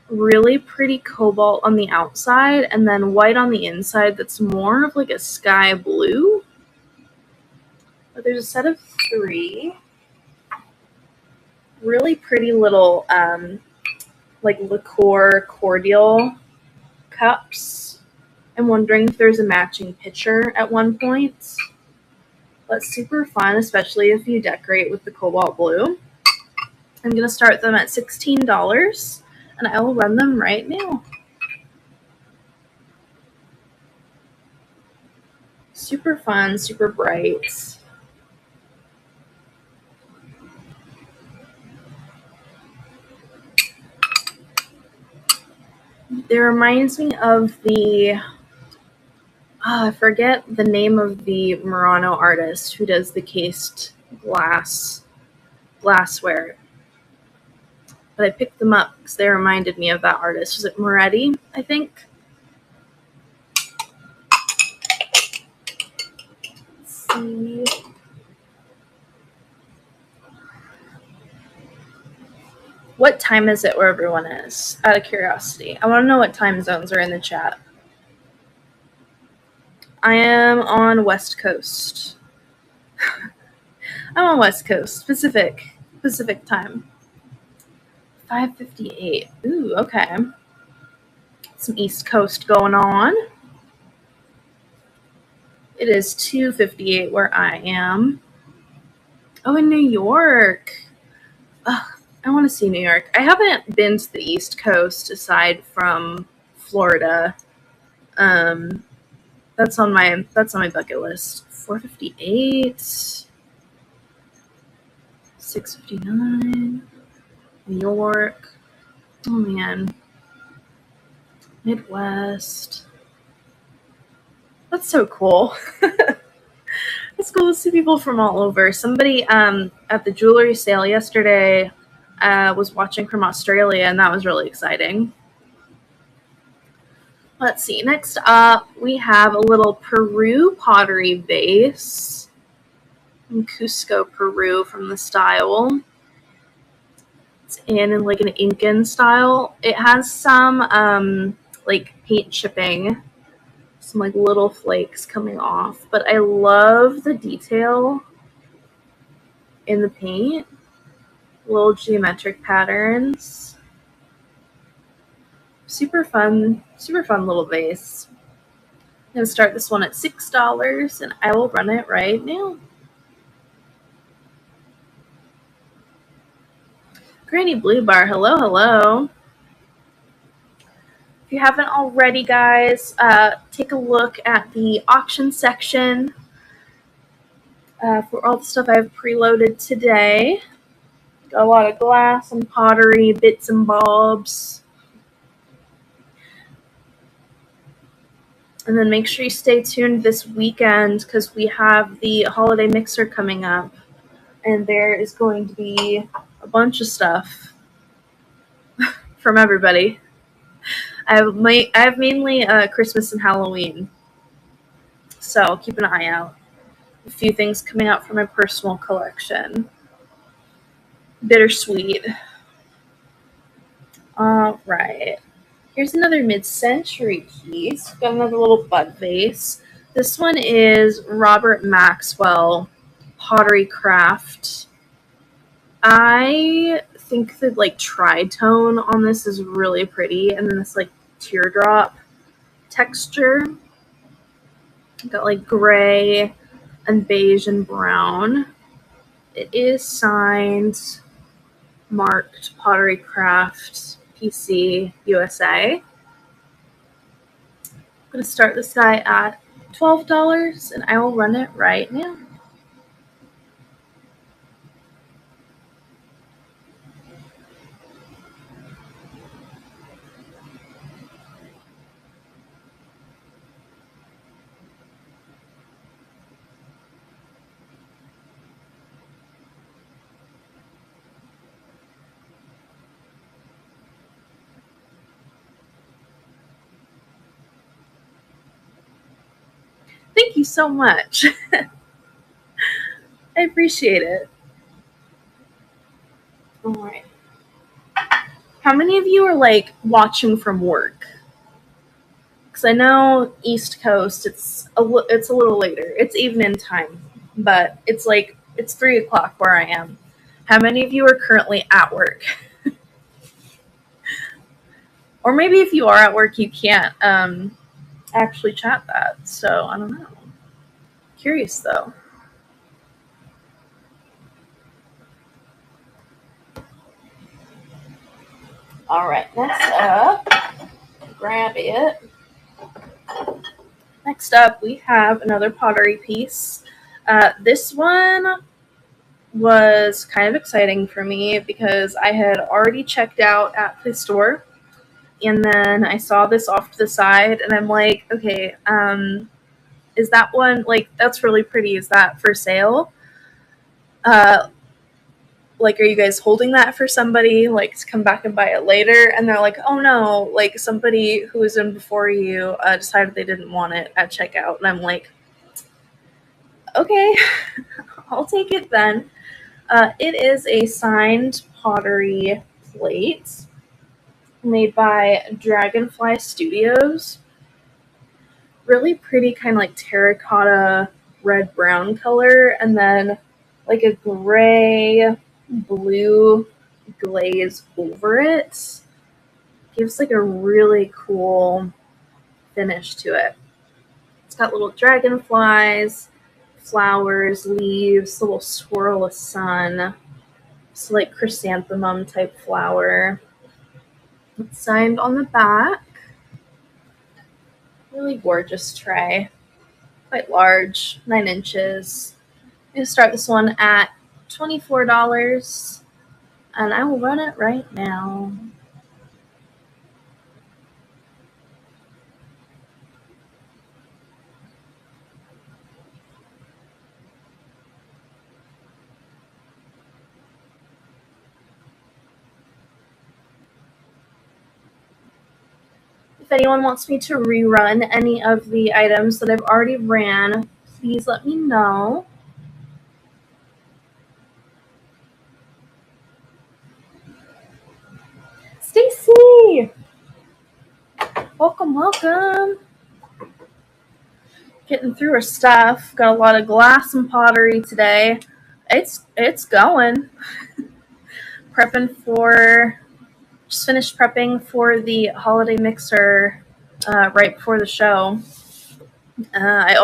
Really pretty cobalt on the outside and then white on the inside that's more of like a sky blue. But there's a set of 3 really pretty little like liqueur cordial cups. I'm wondering if there's a matching pitcher at one point. That's super fun, especially if you decorate with the cobalt blue. I'm going to start them at $16, and I will run them right now. Super fun, super bright. It reminds me of the, I forget the name of the Murano artist who does the cased glassware. But I picked them up because they reminded me of that artist. Was it Moretti, I think? Let's see. What time is it where everyone is? Out of curiosity. I want to know what time zones are in the chat. I am on West Coast. I'm on West Coast, Pacific time. 5:58. Ooh, okay. Some East Coast going on. It is 2:58 where I am. Oh, in New York. Ugh, I want to see New York. I haven't been to the East Coast aside from Florida. That's on my bucket list. 4:58. 6:59. New York. Oh man. Midwest. That's so cool. It's cool to see people from all over. Somebody at the jewelry sale yesterday was watching from Australia, and that was really exciting. Let's see. Next up, we have a little Peru pottery vase from Cusco, Peru, from the style. It's in like an Incan style. It has some like paint chipping, some like little flakes coming off, but I love the detail in the paint. Little geometric patterns. Super fun little vase. I'm going to start this one at $6 and I will run it right now. Granny Blue Bar, hello. If you haven't already, guys, take a look at the auction section for all the stuff I've preloaded today. Got a lot of glass and pottery, bits and bobs. And then make sure you stay tuned this weekend because we have the holiday mixer coming up. And there is going to be a bunch of stuff from everybody. I have mainly Christmas and Halloween. So keep an eye out. A few things coming out from my personal collection. Bittersweet. All right. Here's another mid-century piece. Got another little bud vase. This one is Robert Maxwell Pottery Craft. I think the like tri-tone on this is really pretty, and then this like teardrop texture. Got like gray and beige and brown. It is signed, marked Pottery Craft PC USA. I'm going to start this guy at $12 and I will run it right now. Thank you so much. I appreciate it. All right. How many of you are like watching from work? Because I know East Coast, it's a little later. It's evening time, but it's 3:00 where I am. How many of you are currently at work? Or maybe if you are at work, you can't actually chat that. So I don't know. Curious though. All right, next up, grab it. Next up, we have another pottery piece. This one was kind of exciting for me because I had already checked out at the store, and then I saw this off to the side, and I'm like, okay, is that one, like, that's really pretty. Is that for sale? Like, are you guys holding that for somebody, like, to come back and buy it later? And they're like, oh no, like, somebody who was in before you decided they didn't want it at checkout. And I'm like, okay, I'll take it then. It is a signed pottery plate made by Dragonfly Studios. Really pretty, kind of like terracotta red-brown color, and then like a gray blue glaze over it. Gives like a really cool finish to it. It's got little dragonflies, flowers, leaves, a little swirl of sun. It's like chrysanthemum type flower. It's signed on the back. Really gorgeous tray. Quite large, 9 inches. I'm going to start this one at $24, and I will run it right now. If anyone wants me to rerun any of the items that I've already ran, please let me know. Stacy! Welcome. Getting through our stuff. Got a lot of glass and pottery today. It's going. Just finished prepping for the holiday mixer right before the show. I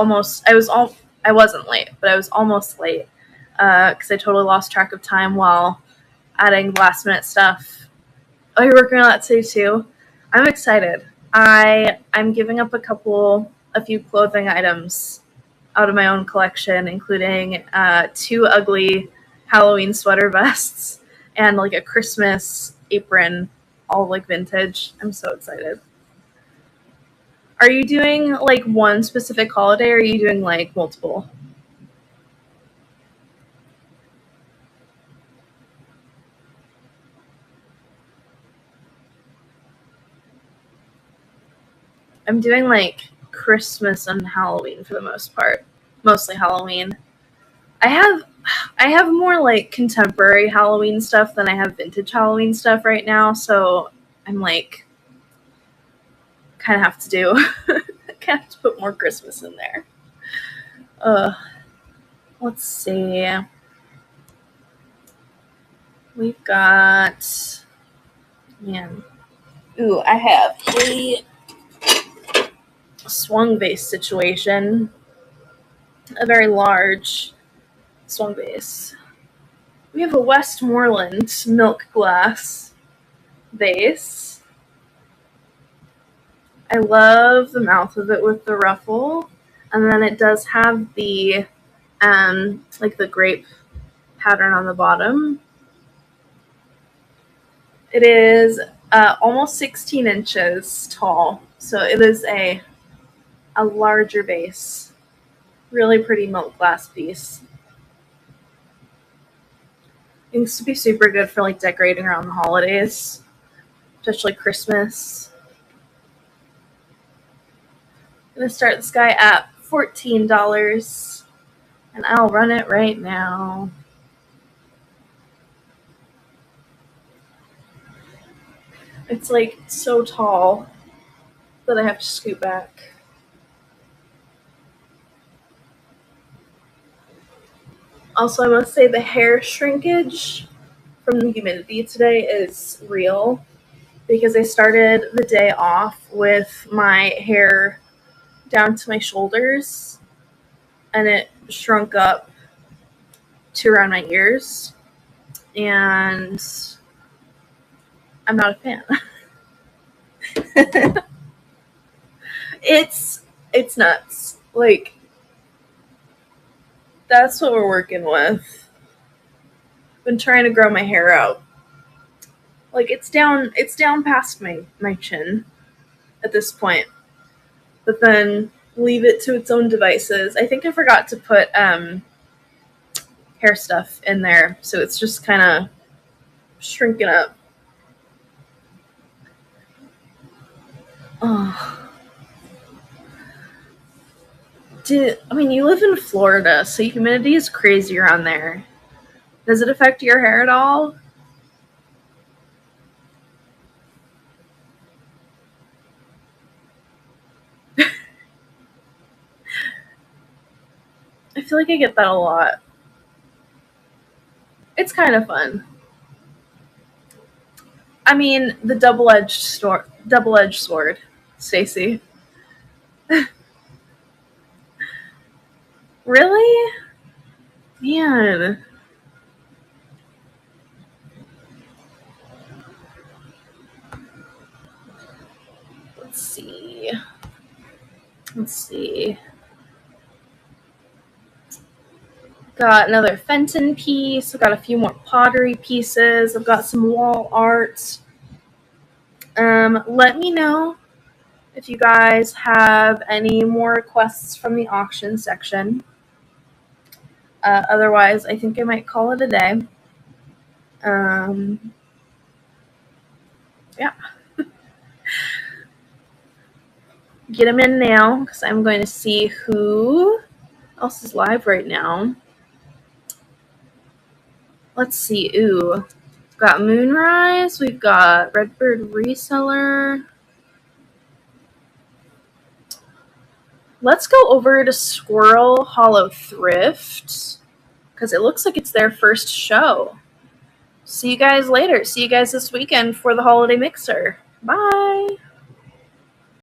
wasn't late, but I was almost late because I totally lost track of time while adding last minute stuff. Oh, you're working on that today too? I'm excited. I'm giving up a few clothing items out of my own collection, including 2 ugly Halloween sweater vests and like a Christmas apron, all like vintage. I'm so excited. Are you doing like one specific holiday, or are you doing like multiple? I'm doing like Christmas and Halloween for the most part. Mostly Halloween. I have I have more like contemporary Halloween stuff than I have vintage Halloween stuff right now, so I'm like kind of have to do kind of have to put more Christmas in there. Uh, let's see. We've got man. Ooh, I have a swung vase situation. A very large swung vase. We have a Westmoreland milk glass vase. I love the mouth of it with the ruffle, and then it does have the like the grape pattern on the bottom. It is almost 16 inches tall, so it is a larger base. Really pretty milk glass piece. It used to be super good for like decorating around the holidays, especially Christmas. I'm gonna start this guy at $14, and I'll run it right now. It's like so tall that I have to scoot back. Also, I must say the hair shrinkage from the humidity today is real, because I started the day off with my hair down to my shoulders, and it shrunk up to around my ears, and I'm not a fan. it's nuts. Like, that's what we're working with. Been trying to grow my hair out. Like, it's down past my chin at this point. But then leave it to its own devices. I think I forgot to put hair stuff in there, so it's just kind of shrinking up. Oh. You live in Florida, so humidity is crazy around there. Does it affect your hair at all? I feel like I get that a lot. It's kind of fun. I mean, the double-edged sword, Stacy. Really? Man. Let's see. Got another Fenton piece. I've got a few more pottery pieces. I've got some wall art. Let me know if you guys have any more requests from the auction section. Otherwise, I think I might call it a day. Yeah. Get them in now, because I'm going to see who else is live right now. Let's see. Ooh. We've got Moonrise. We've got Redbird Reseller. Let's go over to Squirrel Hollow Thrift, because it looks like it's their first show. See you guys later. See you guys this weekend for the Holiday Mixer. Bye.